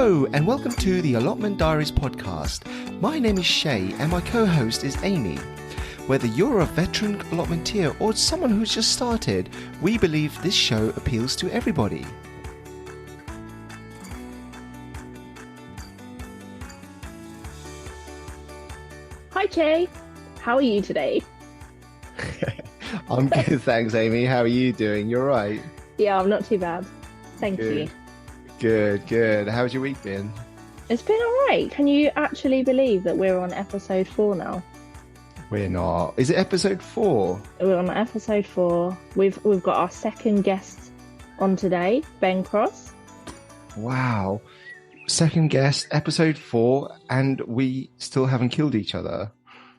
Hello and welcome to the Allotment Diaries podcast. My name is Chay and my co-host is Amy. Whether you're a veteran allotmenteer or someone who's just started, we believe this show appeals to everybody. Hi Chay, how are you today? I'm good, thanks Amy. How are you doing? You're right? Yeah, I'm not too bad. Thank you. Good. How's your week been? It's been alright. Can you actually believe that we're on episode 4 now? We're not. Is it episode 4? We're on episode 4. We've got our second guest on today, Ben Cross. Wow. Second guest, episode 4, and we still haven't killed each other.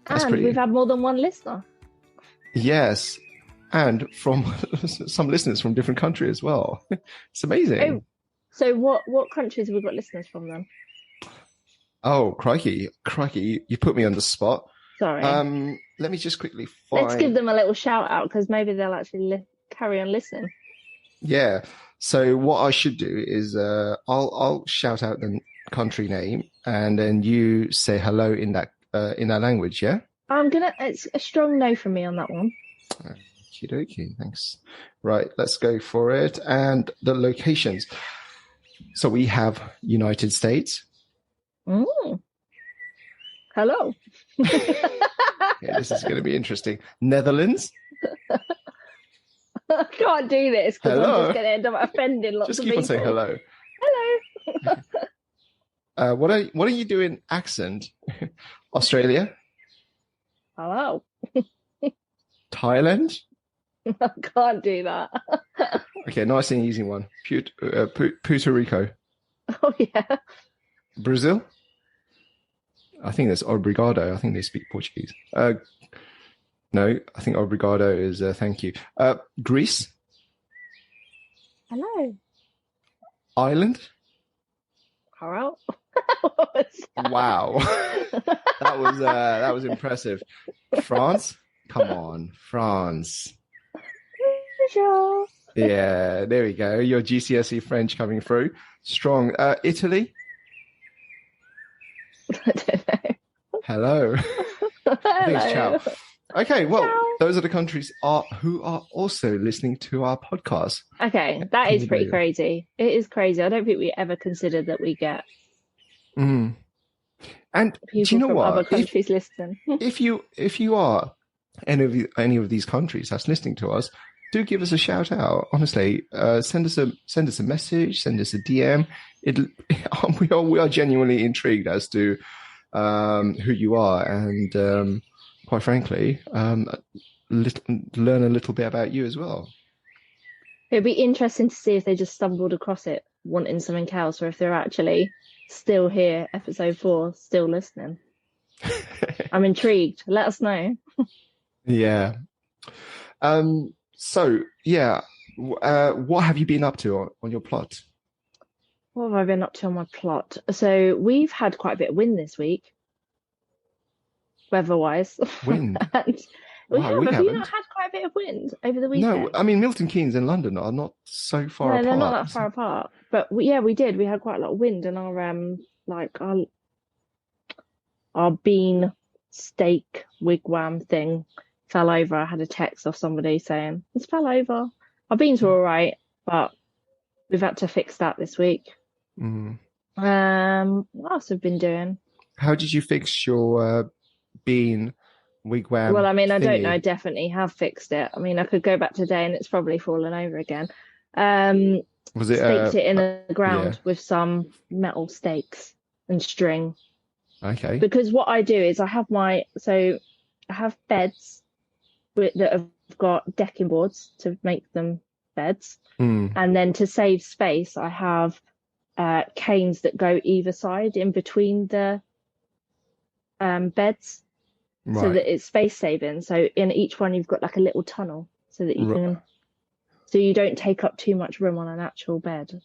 That's and we've had more than one listener. Yes. And from some listeners from different countries as well. It's amazing. Oh, so what countries have we got listeners from then? Oh, crikey. You put me on the spot. Sorry. Let me just quickly find... Let's give them a little shout out because maybe they'll actually carry on listening. Yeah. So what I should do is I'll shout out the country name and then you say hello in that language, yeah? It's a strong no from me on that one. Okie dokie, thanks. Right, let's go for it. And the locations. So we have United States. Hello. Yeah, this is going to be interesting. Netherlands. I can't do this because I'm just going to end up offending lots of people. Just keep on saying hello. Hello. What are you doing accent? Australia? Hello. Thailand? I can't do that. Okay, nice and easy one. Puerto Rico. Oh, yeah. Brazil? I think that's obrigado. I think they speak Portuguese. No, I think obrigado is thank you. Greece? Hello. Ireland? Hello. Wow. that was impressive. France? Come on, France. Sure. Yeah, there we go. Your GCSE French coming through. Strong. Italy? I don't know. Hello. I think it's ciao. Okay, well, ciao. Those are the countries who are also listening to our podcast. Okay, that is pretty crazy. It is crazy. I don't think we ever considered that we get And people do you know from what? other countries listening. If you are any of these countries that's listening to us, do give us a shout out. Honestly, send us a message, send us a DM. We are genuinely intrigued as to who you are, and quite frankly, learn a little bit about you as well. It'd be interesting to see if they just stumbled across it wanting something else, or if they're actually still here, episode 4, still listening. I'm intrigued. Let us know. Yeah. So yeah, what have you been up to on your plot? What have I been up to on my plot? So we've had quite a bit of wind this week, weather-wise. Wind? And we Wow, have. we Have haven't. you not had quite a bit of wind over the weekend? No, I mean Milton Keynes and London are not so far apart. No, they're not that far apart. But we did. We had quite a lot of wind, and our bean steak wigwam thing fell over. I had a text off somebody saying it's fell over. Our beans were all right, but we've had to fix that this week. Mm. What else have I been doing? How did you fix your bean wigwam? Well, I mean, I don't thingy? know. I definitely have fixed it. I mean, I could go back today and it's probably fallen over again. Was it staked it in the ground yeah. with some metal stakes and string. Okay. Because what I do is I have beds that have got decking boards to make them beds. And then to save space, I have canes that go either side in between the beds, Right. so that it's space saving. So in each one, you've got like a little tunnel so that you can, so you don't take up too much room on an actual bed.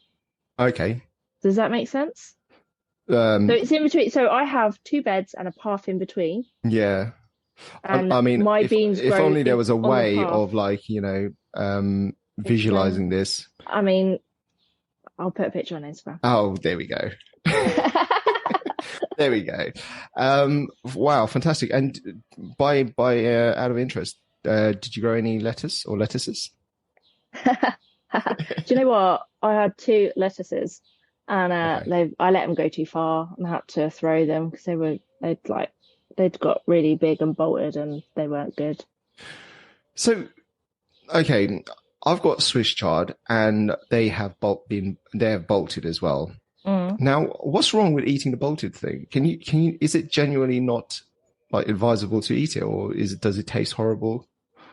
Okay. Does that make sense? So it's in between. So I have 2 beds and a path in between. Yeah. And I mean, my beans if grow only there was a on the way path. of visualizing this. I mean, I'll put a picture on Instagram. Oh, there we go. There we go. Wow, fantastic. And by out of interest, did you grow any lettuce or lettuces? Do you know what? I had two lettuces, and Okay. I let them go too far and had to throw them because they'd got really big and bolted and they weren't good. So, okay, I've got Swiss chard and they have bolted as well. Mm. Now, what's wrong with eating the bolted thing? Is it genuinely not like advisable to eat it, or does it taste horrible?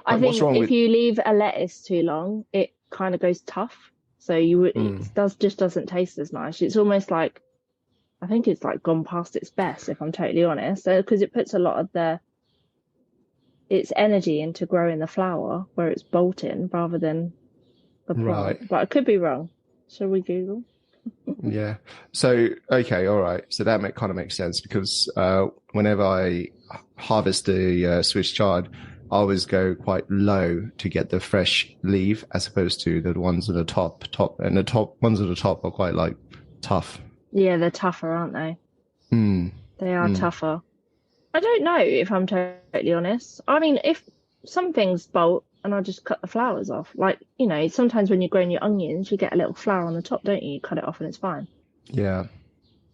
I Like, what's think wrong if with? you leave a lettuce too long, it kind of goes tough. So it Mm, just doesn't taste as nice. It's almost like I think it's like gone past its best, if I'm totally honest. So because it puts a lot of its energy into growing the flower where it's bolting rather than the right. plant. But I could be wrong. Shall we Google? Yeah. So, okay, all right. So that kind of makes sense because whenever I harvest the Swiss chard, I always go quite low to get the fresh leaf as opposed to the ones at the top, and the top ones at the top are quite like tough. Yeah, they're tougher, aren't they? Mm, They are mm. tougher. I don't know if I'm totally honest. I mean, if some things bolt and I just cut the flowers off, like, sometimes when you're growing your onions, you get a little flower on the top, don't you? You cut it off and it's fine. Yeah,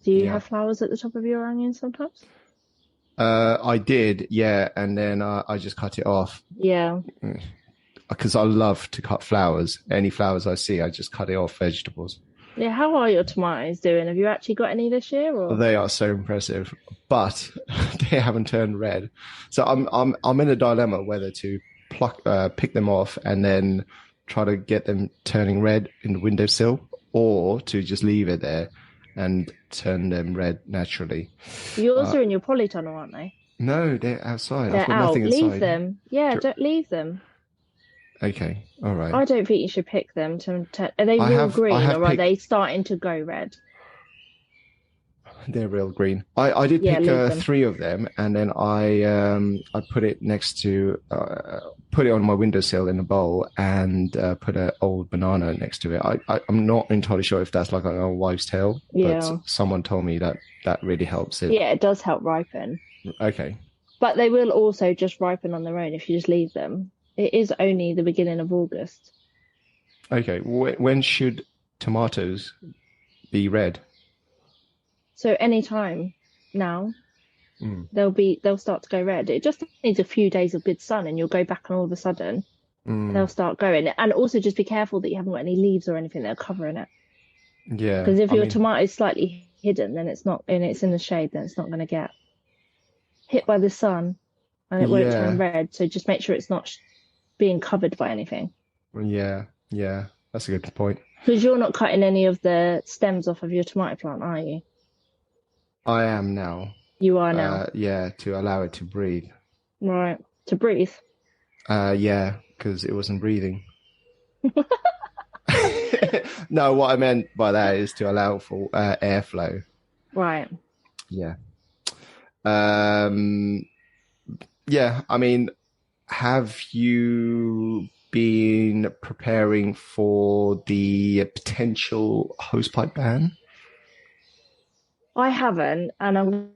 Do you yeah. have flowers at the top of your onions sometimes? I did, yeah, and then I just cut it off Yeah. because I love to cut flowers. Any flowers I see, I just cut it off vegetables. Yeah, how are your tomatoes doing? Have you actually got any this year or? They are so impressive, but they haven't turned red. So I'm in a dilemma whether to pick them off and then try to get them turning red in the windowsill, or to just leave it there and turn them red naturally. Yours Uh, are in your polytunnel, aren't they? no, they're outside. I've They're got out. nothing Leave inside. them. Yeah, don't leave them. Okay, all right. I don't think you should pick them are they real I green have or are picked. they starting to go red? They're real green. I did Yeah, pick leave them. three of them, and then I put it put it on my windowsill in a bowl, and put an old banana next to it. I'm not entirely sure if that's like a wives' tale, but Yeah. someone told me that that really helps it. Yeah, it does help ripen. Okay, But they will also just ripen on their own if you just leave them. It is only the beginning of August. okay. When should tomatoes be red? So anytime now, Mm, they'll start to go red. It just needs a few days of good sun and you'll go back and all of a sudden they'll mm, start going. And also just be careful that you haven't got any leaves or anything that are covering it. yeah, Because if I your mean, tomato is slightly hidden, then it's not, and it's in the shade, then it's not going to get hit by the sun and it won't turn yeah, red. So just make sure it's not being covered by anything. yeah, yeah. That's a good point. Because you're not cutting any of the stems off of your tomato plant, are you? I am now. You are now. Yeah, to allow it to breathe. Right. To breathe. Yeah, because it wasn't breathing. No, what I meant by that is to allow for airflow. Right. Yeah. Um, yeah, I mean, have you been preparing for the potential hosepipe ban? I haven't, and I'm going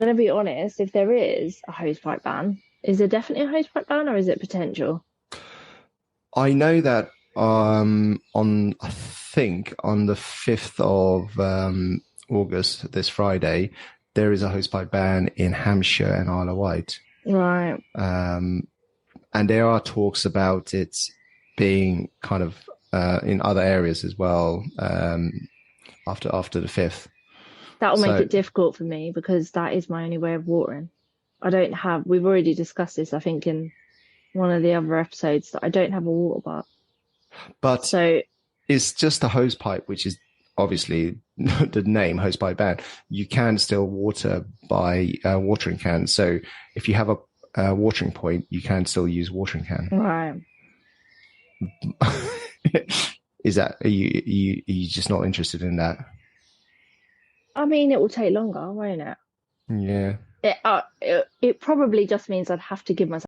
to be honest, if there is a hosepipe ban, is there definitely a hosepipe ban or is it potential? I know that I think on the 5th of August, this Friday, there is a hosepipe ban in Hampshire and Isle of Wight. Right. Um, and there are talks about it being kind of in other areas as well, after the 5th. That'll make So, it difficult for me because that is my only way of watering. We've already discussed this, I think, in one of the other episodes that I don't have a water butt. but So, it's just a hose pipe, which is obviously the name hose pipe ban. You can still water by watering can. So if you have a watering point, you can still use watering can. right. Is that are you just not interested in that? I mean, it will take longer, won't it? Yeah. It probably just means I'd have to give myself